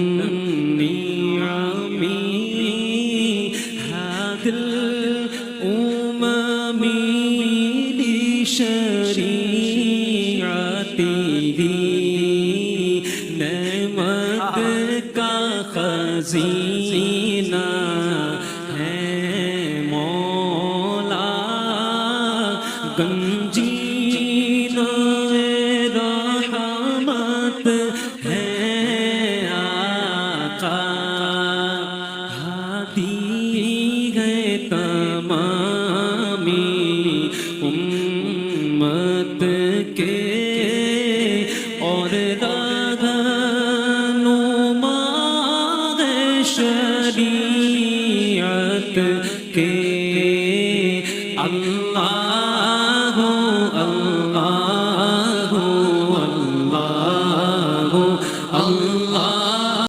نعمي هذا الأمم لشريعته نعمت کا خزینہ ہے مولا گنجین رحمت ہے آقا ہادی ہے تمامی امت کے اور رہنما ہے شریعت